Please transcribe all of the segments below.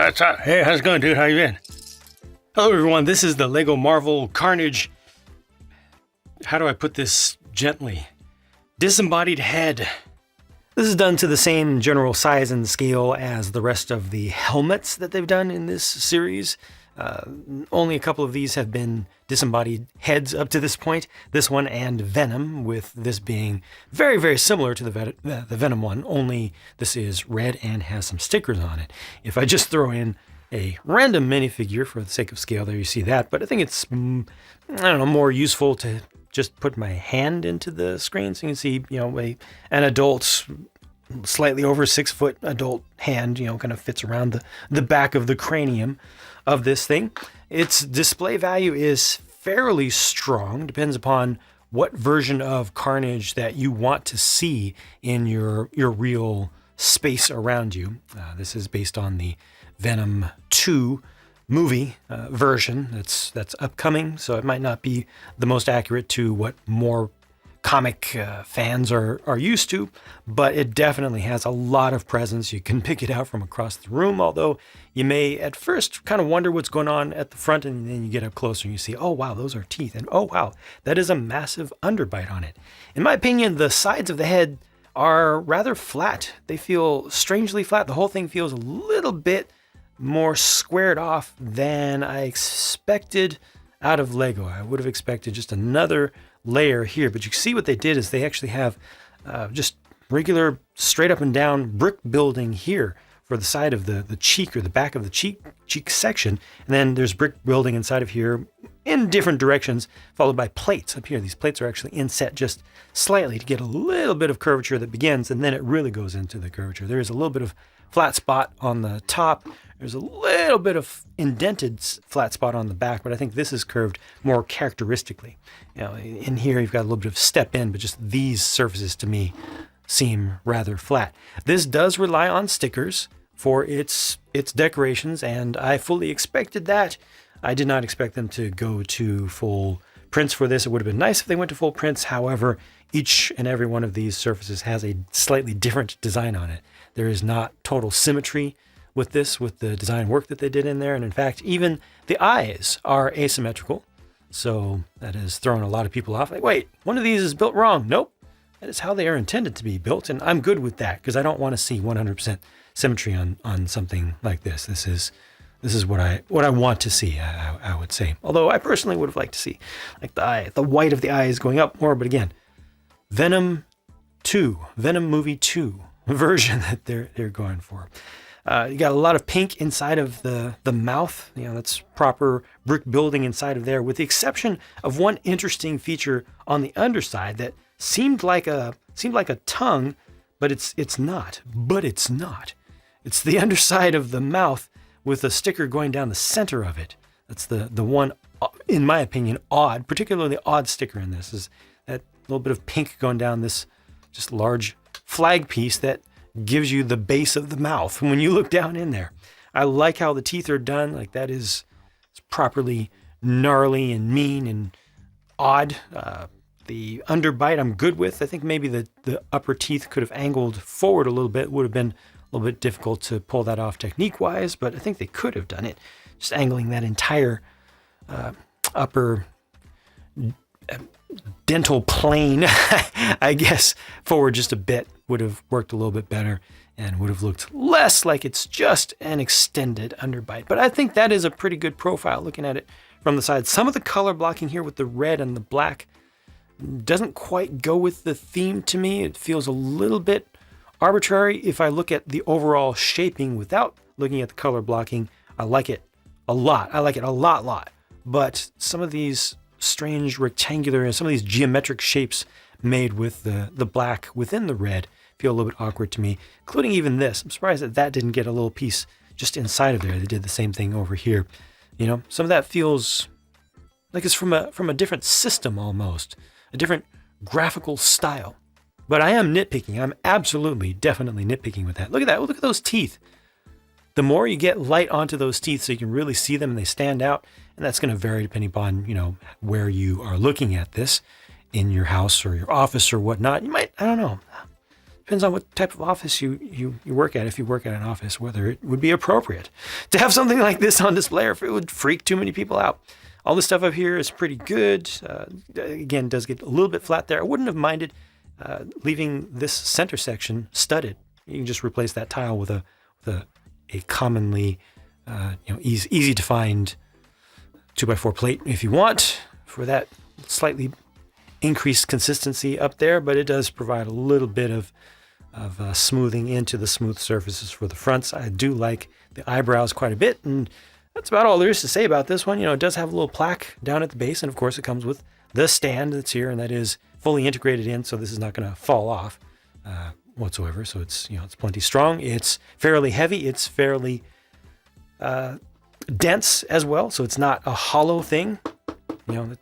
What's up? Hey, how's it going, dude? How you been? Hello, everyone. This is the Lego Marvel Carnage. How do I put this gently? Disembodied head. This is done to the same general size and scale as the rest of the helmets that they've done in this series. Only a couple of these have been disembodied heads up to this point. This one and Venom, with this being very, very similar to the Venom one, only this is red and has some stickers on it. If I just throw in a random minifigure for the sake of scale, there you see that. But I think it's, more useful to just put my hand into the screen so you can see, an adult, slightly over 6 foot adult hand, kind of fits around the back of the cranium of this thing. Its display value is fairly strong, depends upon what version of Carnage that you want to see in your real space around you. This is based on the Venom 2 movie version that's upcoming, so it might not be the most accurate to what more comic fans are used to, but it definitely has a lot of presence. You can pick it out from across the room, although you may at first kind of wonder what's going on at the front, and then you get up closer and you see, oh wow, those are teeth, and oh wow, that is a massive underbite on it. In my opinion, the sides of the head are rather flat. They feel strangely flat. The whole thing feels a little bit more squared off than I expected out of Lego. I would have expected just another layer here, but you see what they did is they actually have just regular straight up and down brick building here for the side of the cheek or the back of the cheek section, and then there's brick building inside of here in different directions, followed by plates up here. These plates are actually inset just slightly to get a little bit of curvature that begins, and then it really goes into the curvature. There is a little bit of flat spot on the top. There's a little bit of indented flat spot on the back, but I think this is curved more characteristically. In here you've got a little bit of step in, but just these surfaces to me seem rather flat. This does rely on stickers for its decorations, and I fully expected that. I did not expect them to go to full prints for this. It would have been nice if they went to full prints. However, each and every one of these surfaces has a slightly different design on it. There is not total symmetry with this, with the design work that they did in there. And in fact, even the eyes are asymmetrical. So that has thrown a lot of people off. Like, wait, one of these is built wrong. Nope. That is how they are intended to be built. And I'm good with that because I don't want to see 100% symmetry on something like this. This is what I want to see, I would say. Although I personally would have liked to see like the white of the eyes going up more. But again, Venom Movie 2 version that they're going for. You got a lot of pink inside of the mouth. That's proper brick building inside of there, with the exception of one interesting feature on the underside that seemed like a tongue, but it's not. But it's not. It's the underside of the mouth with a sticker going down the center of it. That's the one, in my opinion, particularly odd sticker in this, is that little bit of pink going down this just large flag piece that gives you the base of the mouth when you look down in there. I like how the teeth are done. Like that is properly gnarly and mean and odd. The underbite I'm good with. I think maybe the upper teeth could have angled forward a little bit. Would have been a little bit difficult to pull that off technique-wise, but I think they could have done it. Just angling that entire upper dental plane, I guess, forward just a bit would have worked a little bit better and would have looked less like it's just an extended underbite. But I think that is a pretty good profile looking at it from the side. Some of the color blocking here with the red and the black doesn't quite go with the theme to me. It feels a little bit arbitrary. If I look at the overall shaping without looking at the color blocking, I like it a lot. I like it a lot. But some of these strange rectangular and some of these geometric shapes made with the black within the red feel a little bit awkward to me, including even this. I'm surprised that didn't get a little piece just inside of there. They did the same thing over here. Some of that feels like it's from a different system almost, a different graphical style. But I am nitpicking. I'm absolutely, definitely nitpicking with that. Look at that. Look at those teeth. The more you get light onto those teeth so you can really see them and they stand out, and that's going to vary depending upon, where you are looking at this in your house or your office or whatnot. You might, I don't know, depends on what type of office you work at. If you work at an office, whether it would be appropriate to have something like this on display or if it would freak too many people out. All this stuff up here is pretty good. Again, does get a little bit flat there. I wouldn't have minded leaving this center section studded. You can just replace that tile with a commonly easy to find 2x4 plate if you want for that slightly increased consistency up there, but it does provide a little bit of smoothing into the smooth surfaces for the fronts. I do like the eyebrows quite a bit, and that's about all there is to say about this one. It does have a little plaque down at the base, and of course it comes with the stand that's here, and that is fully integrated in, so this is not going to fall off whatsoever. So it's it's plenty strong. It's fairly heavy. It's fairly dense as well, so it's not a hollow thing. I'm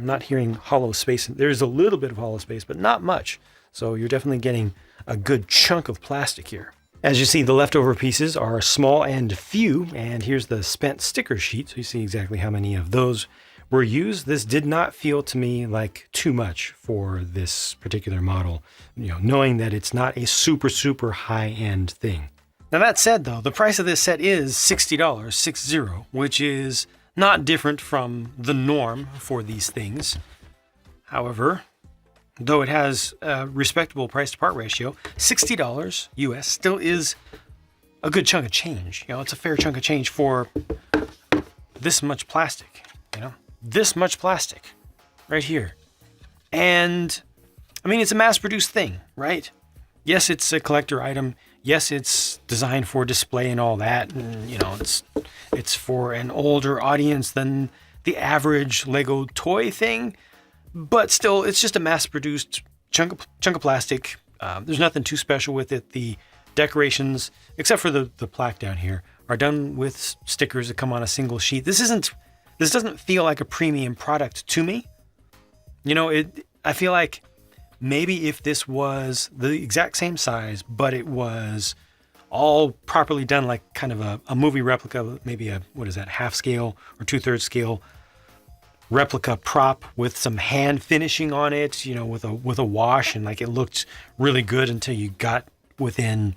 not hearing hollow space. There's a little bit of hollow space, but not much. So you're definitely getting a good chunk of plastic here. As you see, the leftover pieces are small and few, and here's the spent sticker sheet, so you see exactly how many of those were used. This did not feel to me like too much for this particular model, knowing that it's not a super high-end thing. Now that said, though, the price of this set is $60, 60, which is not different from the norm for these things. However, though it has a respectable price to part ratio, $60 US still is a good chunk of change. It's a fair chunk of change for this much plastic, this much plastic right here. And I mean, it's a mass-produced thing, right? Yes, it's a collector item. Yes, it's designed for display and all that. And, it's for an older audience than the average Lego toy thing. But still, it's just a mass-produced chunk of plastic. There's nothing too special with it. The decorations, except for the plaque down here, are done with stickers that come on a single sheet. This doesn't feel like a premium product to me. I feel like maybe if this was the exact same size, but it was all properly done, like kind of a movie replica, maybe half scale or 2/3 scale replica prop with some hand finishing on it, with a wash, and like it looked really good until you got within,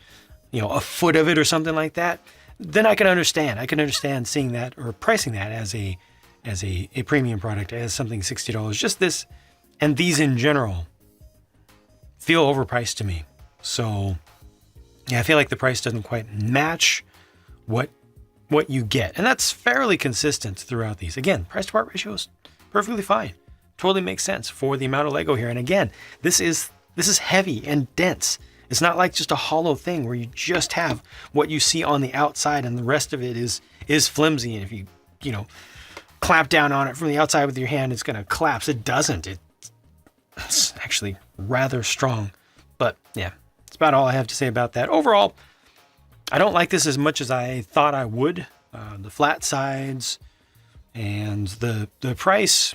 a foot of it or something like that, then I can understand. I can understand seeing that or pricing that as a premium product, as something $60. Just this and these in general feel overpriced to me. So yeah, I feel like the price doesn't quite match what you get. And that's fairly consistent throughout these. Again, price to part ratio is perfectly fine. Totally makes sense for the amount of Lego here. And again, this is heavy and dense. It's not like just a hollow thing where you just have what you see on the outside and the rest of it is flimsy. And if you clamp down on it from the outside with your hand, it's going to collapse. It doesn't. It's actually rather strong. But yeah, that's about all I have to say about that. Overall, I don't like this as much as I thought I would. The flat sides and the price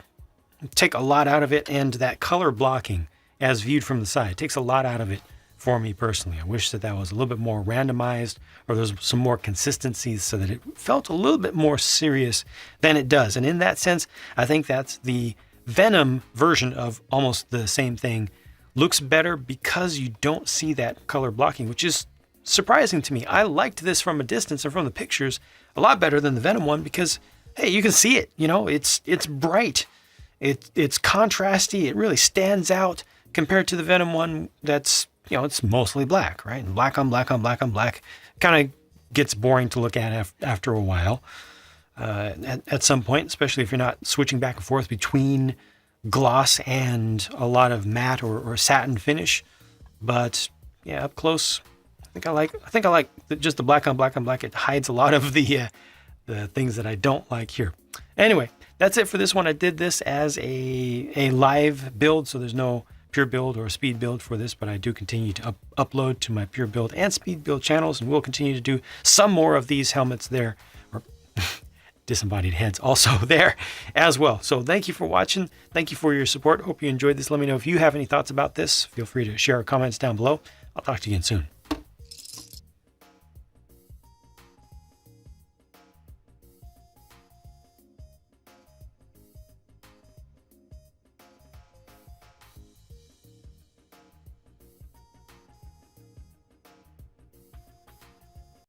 take a lot out of it, and that color blocking as viewed from the side takes a lot out of it for me personally. I wish that was a little bit more randomized, or there's some more consistency so that it felt a little bit more serious than it does. And in that sense, I think that's the Venom version of almost the same thing. Looks better because you don't see that color blocking, which is surprising to me. I liked this from a distance and from the pictures a lot better than the Venom one because, hey, you can see it. It's bright. It's contrasty. It really stands out compared to the Venom one that's, it's mostly black, right? And black on black on black on black. Kind of gets boring to look at after a while. At some point, especially if you're not switching back and forth between gloss and a lot of matte or satin finish. But yeah, up close, I think I like just the black on black on black. It hides a lot of the things that I don't like here. Anyway, that's it for this one. I did this as a live build, so there's no pure build or speed build for this, but I do continue to upload to my pure build and speed build channels, and we'll continue to do some more of these helmets there, or disembodied heads also there as well. So thank you for watching. Thank you for your support. Hope you enjoyed this. Let me know if you have any thoughts about this. Feel free to share our comments down below. I'll talk to you again soon.